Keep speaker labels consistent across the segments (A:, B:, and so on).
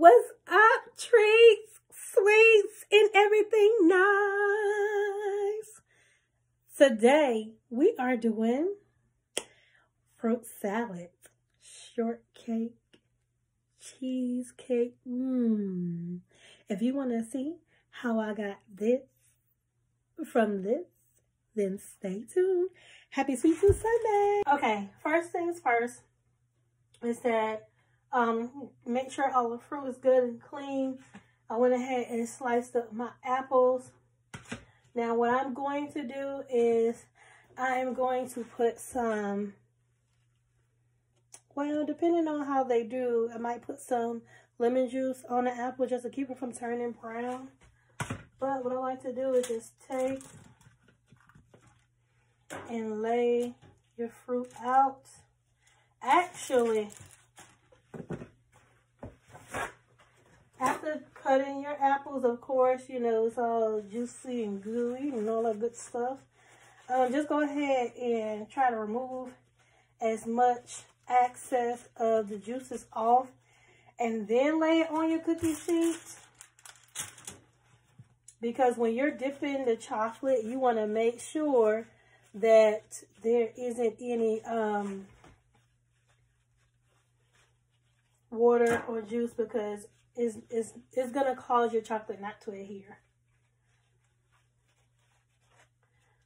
A: What's up, treats, sweets, and everything nice? Today, we are doing fruit salad, shortcake, cheesecake. If you want to see how I got this from this, then stay tuned. Happy Sweet Tooth Sunday. Okay, first things first is that make sure all the fruit is good and clean. I went ahead and sliced up my apples. Now what I'm going to do is I'm going to put some, well, depending on how they do, I might put some lemon juice on the apple just to keep it from turning brown. But what I like to do is just take and lay your fruit out. Actually, after cutting your apples, of course, you know, it's all juicy and gooey and all that good stuff. Just go ahead and try to remove as much excess of the juices off and then lay it on your cookie sheets. Because when you're dipping the chocolate, you want to make sure that there isn't any water or juice, because it's going to cause your chocolate not to adhere.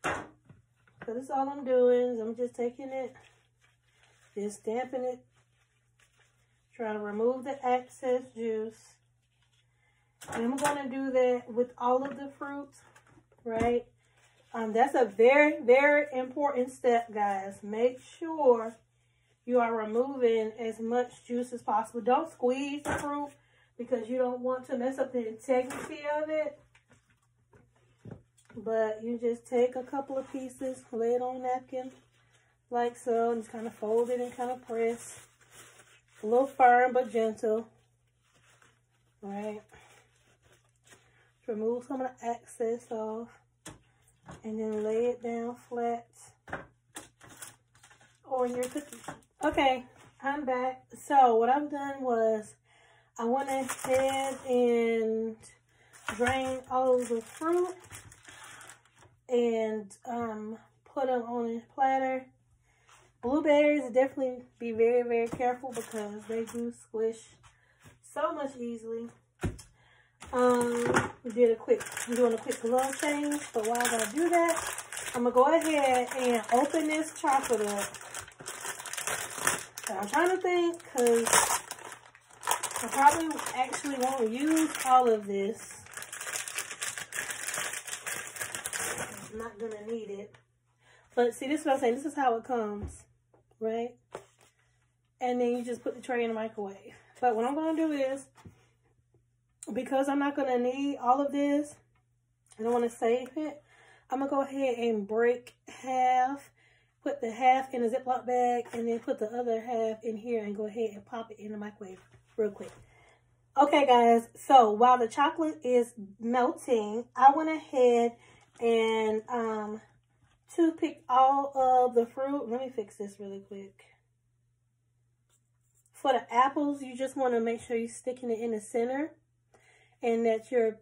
A: So this is all I'm doing. Is I'm just taking it, just damping it, trying to remove the excess juice. And I'm going to do that with all of the fruits, right? That's a very, very important step, guys. Make sure you are removing as much juice as possible. Don't squeeze the fruit because you don't want to mess up the integrity of it. But you just take a couple of pieces, lay it on a napkin like so, and just kind of fold it and kind of press. A little firm but gentle. All right. Remove some of the excess off and then lay it down flat on your cookie. Okay, I'm back. So what I've done was I went ahead and drained all of the fruit and put them on a platter. Blueberries, definitely be very, very careful because they do squish so much easily. I'm doing a quick glove change, but while I do that, I'm gonna go ahead and open this chocolate up. So I'm trying to think, because I probably actually won't use all of this. I'm not gonna need it. But see, this is what I'm saying. This is how it comes, right? And then you just put the tray in the microwave. But what I'm gonna do is, because I'm not going to need all of this, and I want to save it, I'm going to go ahead and break half, put the half in a Ziploc bag, and then put the other half in here and go ahead and pop it in the microwave real quick. Okay, guys, so while the chocolate is melting, I went ahead and toothpick all of the fruit. Let me fix this really quick. For the apples, you just want to make sure you're sticking it in the center, and that your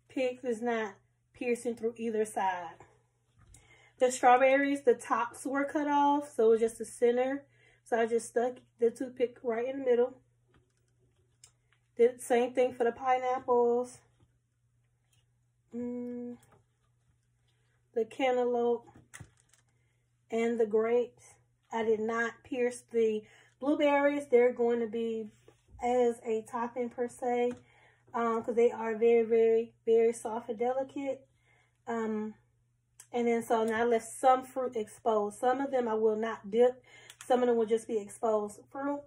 A: pick is not piercing through either side. The strawberries, the tops were cut off, so it was just the center. So I just stuck the toothpick right in the middle. Did the same thing for the pineapples. The cantaloupe and the grapes. I did not pierce the blueberries. They're going to be as a topping per se. Because they are very, very, very soft and delicate. And then so now I left some fruit exposed. Some of them I will not dip. Some of them will just be exposed fruit.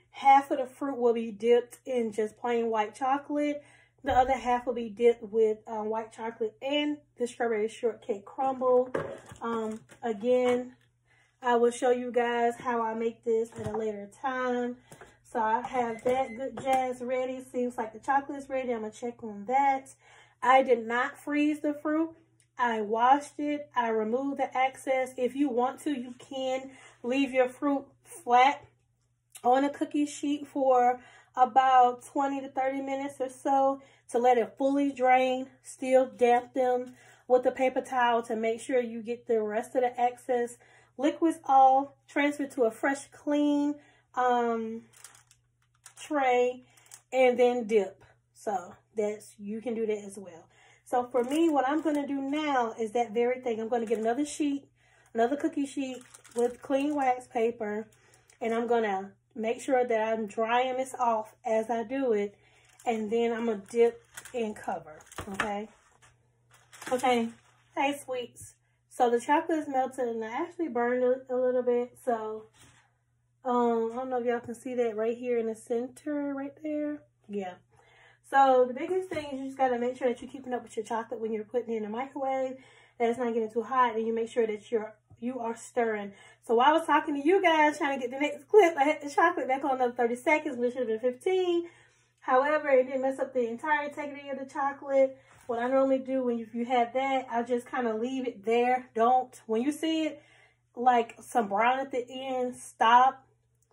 A: Half of the fruit will be dipped in just plain white chocolate. The other half will be dipped with white chocolate and the strawberry shortcake crumble. Again, I will show you guys how I make this at a later time. So I have that good jazz ready. Seems like the chocolate is ready. I'm going to check on that. I did not freeze the fruit. I washed it. I removed the excess. If you want to, you can leave your fruit flat on a cookie sheet for about 20 to 30 minutes or so to let it fully drain. Still damp them with a paper towel to make sure you get the rest of the excess liquids off. Transfer to a fresh, clean tray, and then dip. So you can do that as well. So for me, what I'm going to do now is that very thing. I'm going to get another sheet, another cookie sheet with clean wax paper, and I'm going to make sure that I'm drying this off as I do it, and then I'm going to dip and cover, okay? Okay, hey sweets. So the chocolate is melted, and I actually burned it a little bit, so I don't know if y'all can see that right here in the center, right there. Yeah. So the biggest thing is you just got to make sure that you're keeping up with your chocolate when you're putting it in the microwave, that it's not getting too hot, and you make sure that you are stirring. So while I was talking to you guys trying to get the next clip, I had the chocolate back on another 30 seconds, which should have been 15. However, it didn't mess up the entire integrity of the chocolate. What I normally do when you have that, I just kind of leave it there. When you see it like some brown at the end, stop,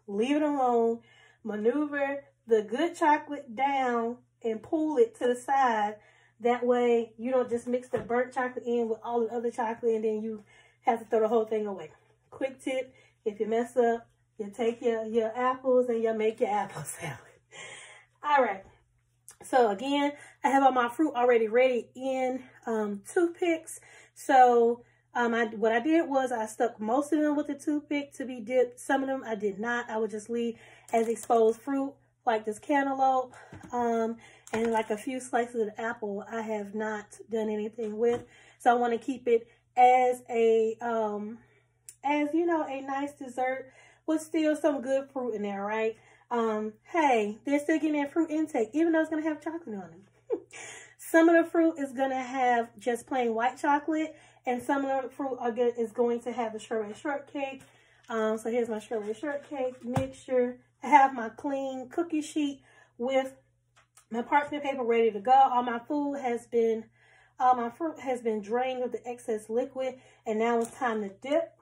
A: leave it alone, maneuver the good chocolate down and pull it to the side. That way you don't just mix the burnt chocolate in with all the other chocolate and then you have to throw the whole thing away. Quick tip, if you mess up, you take your apples and you make your apple salad. All right. So again, I have all my fruit already ready in toothpicks. So what I did was I stuck most of them with the toothpick to be dipped. Some of them I did not. I would just leave as exposed fruit, like this cantaloupe, and like a few slices of the apple I have not done anything with. So I want to keep it as a nice dessert with still some good fruit in there, right? Hey, they're still getting their fruit intake, even though it's going to have chocolate on it. Some of the fruit is going to have just plain white chocolate, and some of the fruit is going to have the strawberry shortcake. So here's my strawberry shortcake mixture. I have my clean cookie sheet with my parchment paper ready to go. All my fruit has been drained of the excess liquid, and now it's time to dip.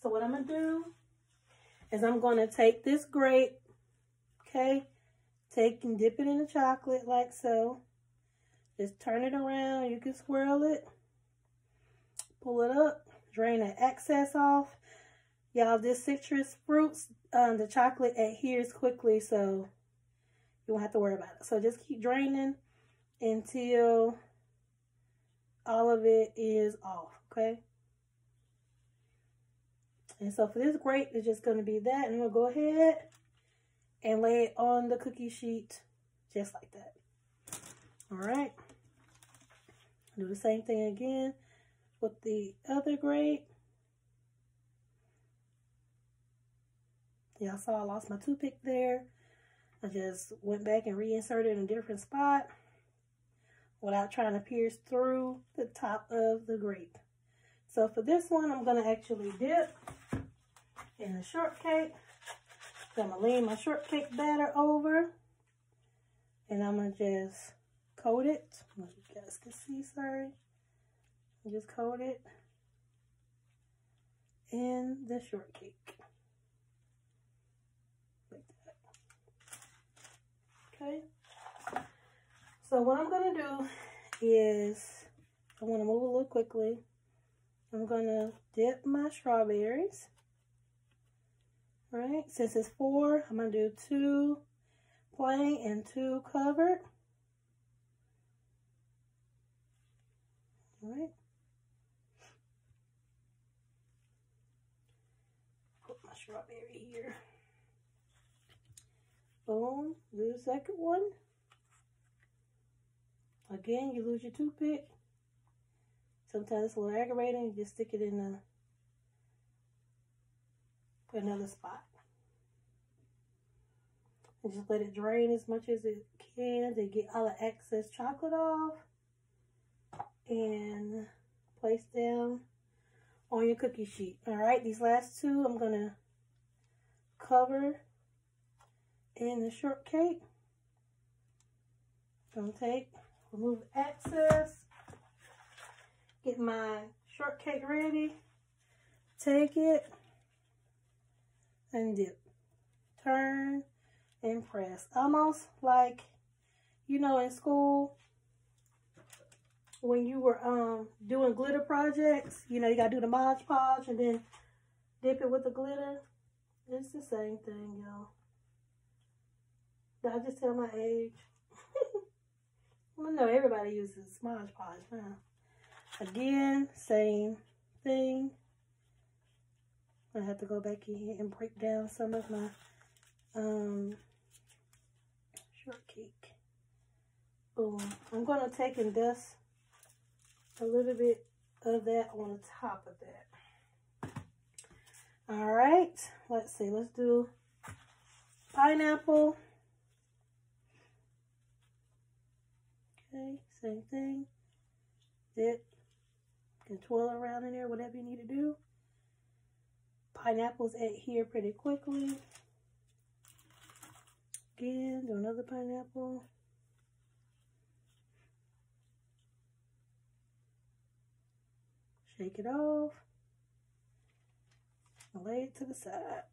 A: So what I'm going to do is I'm going to take this grape, okay, take and dip it in the chocolate like so. Just turn it around. You can swirl it, pull it up, drain the excess off. Y'all, this citrus fruits, the chocolate adheres quickly, so you won't have to worry about it. So just keep draining until all of it is off, okay? And so for this grape, it's just going to be that. And I'm going to go ahead and lay it on the cookie sheet just like that. All right. Do the same thing again with the other grape. Y'all saw I lost my toothpick there. I just went back and reinserted in a different spot without trying to pierce through the top of the grape. So for this one, I'm going to actually dip in the shortcake. So I'm going to lean my shortcake batter over. And I'm going to just coat it. You guys can see, sorry. Just coat it in the shortcake. Like that. Okay. So what I'm going to do is, I want to move a little quickly. I'm going to dip my strawberries. All right, since it's 4, I'm going to do 2 plain and 2 covered. All right. Put my strawberry here. Boom, do the second one. Again, you lose your toothpick. Sometimes it's a little aggravating. You just stick it in another spot. And just let it drain as much as it can to get all the excess chocolate off. And place down on your cookie sheet. All right, these last 2 I'm going to cover in the shortcake. I'm going to remove excess. Get my shortcake ready. Take it and dip. Turn, and press. Almost like, you know, in school, when you were doing glitter projects, you know, you gotta do the Mod Podge and then dip it with the glitter. It's the same thing, y'all. Did I just tell my age? Well, no, everybody uses Mod Podge now. Again, same thing. I have to go back in and break down some of my shortcake. Boom. I'm going to take and dust a little bit of that on the top of that. All right. Let's see. Let's do pineapple. Okay. Same thing. Dip. You can twirl around in there, whatever you need to do. Pineapples adhere pretty quickly. Again, do another pineapple. Shake it off. Lay it to the side.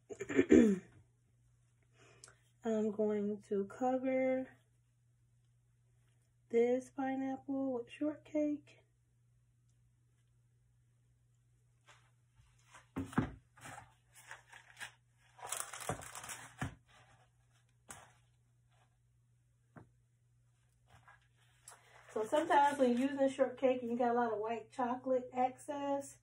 A: I'm going to cover this pineapple with shortcake. So sometimes when you're using shortcake and you got a lot of white chocolate excess,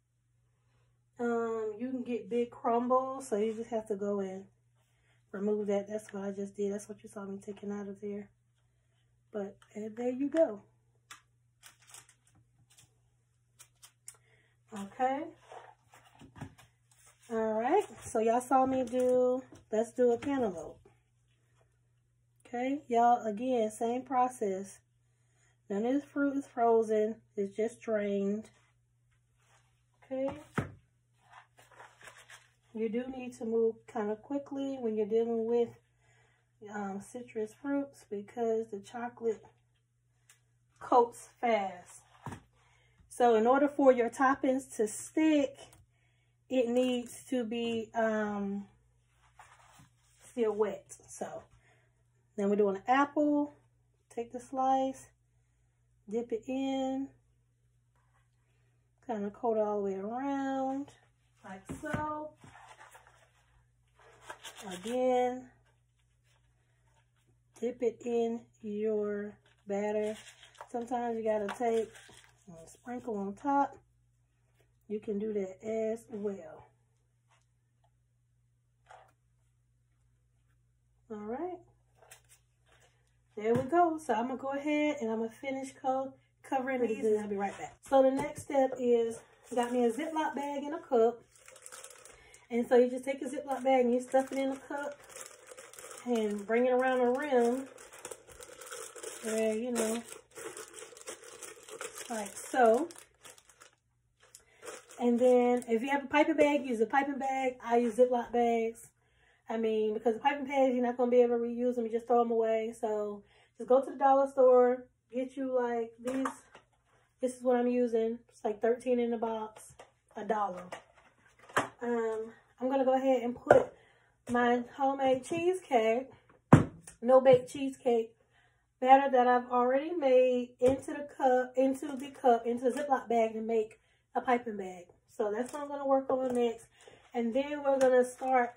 A: you can get big crumbles. So you just have to go and remove that. That's what I just did. That's what you saw me taking out of there. But and there you go. Okay. All right. So y'all saw me do, let's do a cantaloupe. Okay. Y'all, again, same process. None of this fruit is frozen. It's just drained. Okay. You do need to move kind of quickly when you're dealing with citrus fruits because the chocolate coats fast. So in order for your toppings to stick, it needs to be still wet. So then we're doing an apple. Take the slice. Dip it in, kind of coat all the way around, like so. Again, dip it in your batter. Sometimes you gotta take and sprinkle on top. You can do that as well. All right. There we go. So I'm going to go ahead and I'm going to finish covering these and I'll be right back. So the next step is, got me a Ziploc bag and a cup. And so you just take a Ziploc bag and you stuff it in a cup and bring it around the rim. Where, you know, like so. And then if you have a piping bag, use a piping bag. I use Ziploc bags. I mean, because the piping bags, you're not going to be able to reuse them. You just throw them away. So just go to the dollar store. Get you like these. This is what I'm using. It's like 13 in the box. $1. I'm going to go ahead and put my homemade cheesecake, no-bake cheesecake batter that I've already made into the Ziploc bag to make a piping bag. So that's what I'm going to work on next. And then we're going to start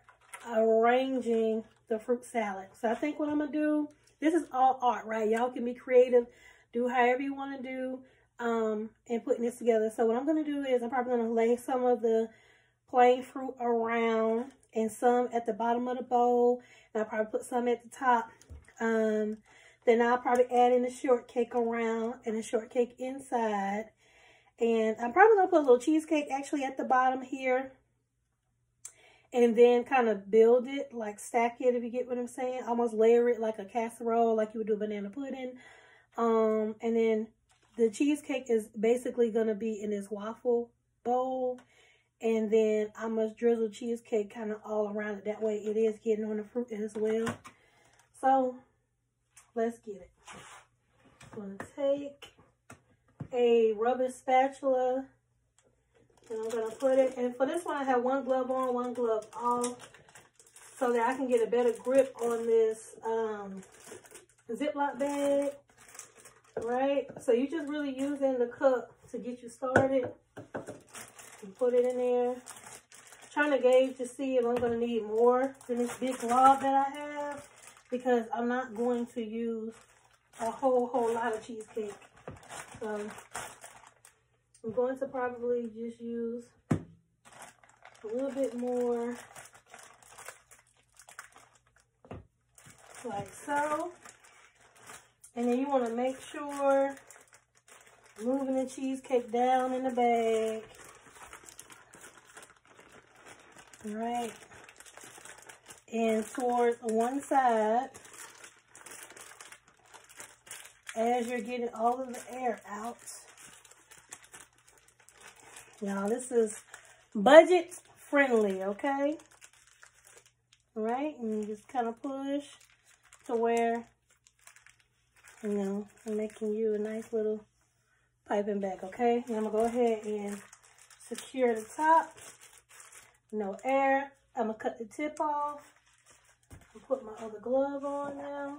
A: arranging the fruit salad. So I think what I'm gonna do, this is all art, right? Y'all can be creative, do however you want to do in putting this together. So what I'm gonna do is I'm probably gonna lay some of the plain fruit around and some at the bottom of the bowl, and I'll probably put some at the top. Then I'll probably add in the shortcake around and the shortcake inside, and I'm probably gonna put a little cheesecake actually at the bottom here. And then kind of build it, like stack it, if you get what I'm saying. Almost layer it like a casserole, like you would do banana pudding. And then the cheesecake is basically going to be in this waffle bowl. And then I must drizzle cheesecake kind of all around it. That way it is getting on the fruit as well. So, let's get it. I'm going to take a rubber spatula. And I'm going to put it, and for this one I have one glove on, one glove off. so that I can get a better grip on this Ziploc bag, right? So you're just really using the cup to get you started. You put it in there. Trying to gauge to see if I'm going to need more than this big glob that I have, because I'm not going to use a whole lot of cheesecake. So I'm going to probably just use a little bit more, like so. And then you want to make sure moving the cheesecake down in the bag. Right, and towards one side as you're getting all of the air out. Now this is budget friendly, okay? Right, and you just kind of push to where, you know, I'm making you a nice little piping bag, okay? Now I'm gonna go ahead and secure the top. No air. I'm going to cut the tip off and put my other glove on now.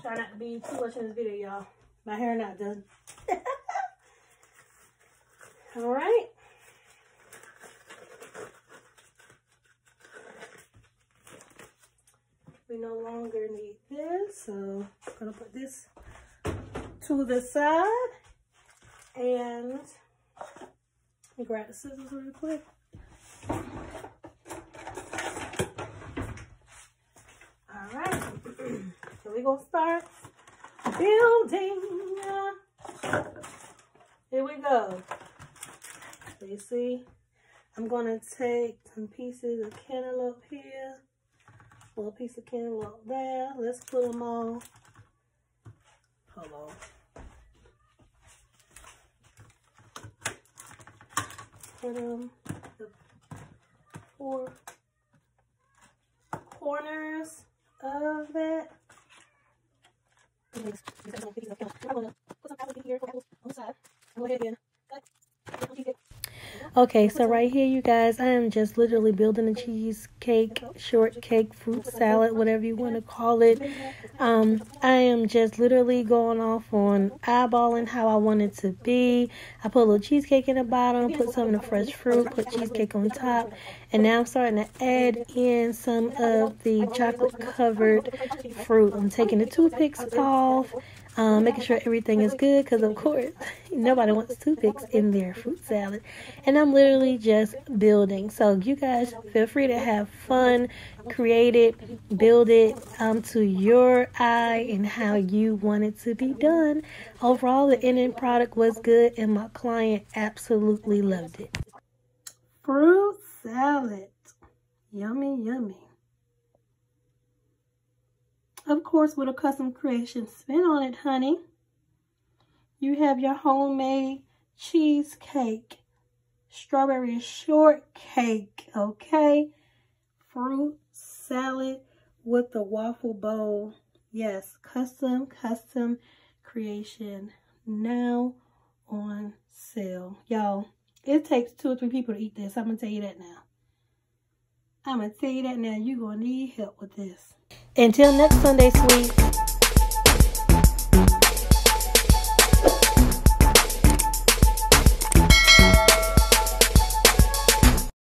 A: Try not to be too much in this video, y'all. My hair not done. All right. We no longer need this, so I'm going to put this to the side. And let me grab the scissors real quick. All right. So we're going to start building. Here we go. So you see, I'm going to take some pieces of cantaloupe here. A little piece of cantaloupe there. Let's put them all. Hold on. Put the 4 corners of it. Okay, so right here, you guys, I am just literally building a cheesecake, shortcake, fruit salad, whatever you want to call it. I am just literally going off on eyeballing how I want it to be. I put a little cheesecake in the bottom, put some of the fresh fruit, put cheesecake on top, and now I'm starting to add in some of the chocolate covered fruit. I'm taking the toothpicks off. Making sure everything is good, because of course nobody wants toothpicks in their fruit salad. And I'm literally just building. So you guys feel free to have fun, create it, build it to your eye and how you want it to be done. Overall, the ending product was good and my client absolutely loved it. Fruit salad. Yummy, yummy. Of course, with a custom creation spin on it, honey. You have your homemade cheesecake, strawberry shortcake, okay? Fruit salad with the waffle bowl. Yes, custom creation now on sale. Y'all, it takes 2 or 3 people to eat this. I'm going to tell you that now. I'm going to tell you that now. You're going to need help with this. Until next Sunday, sweet.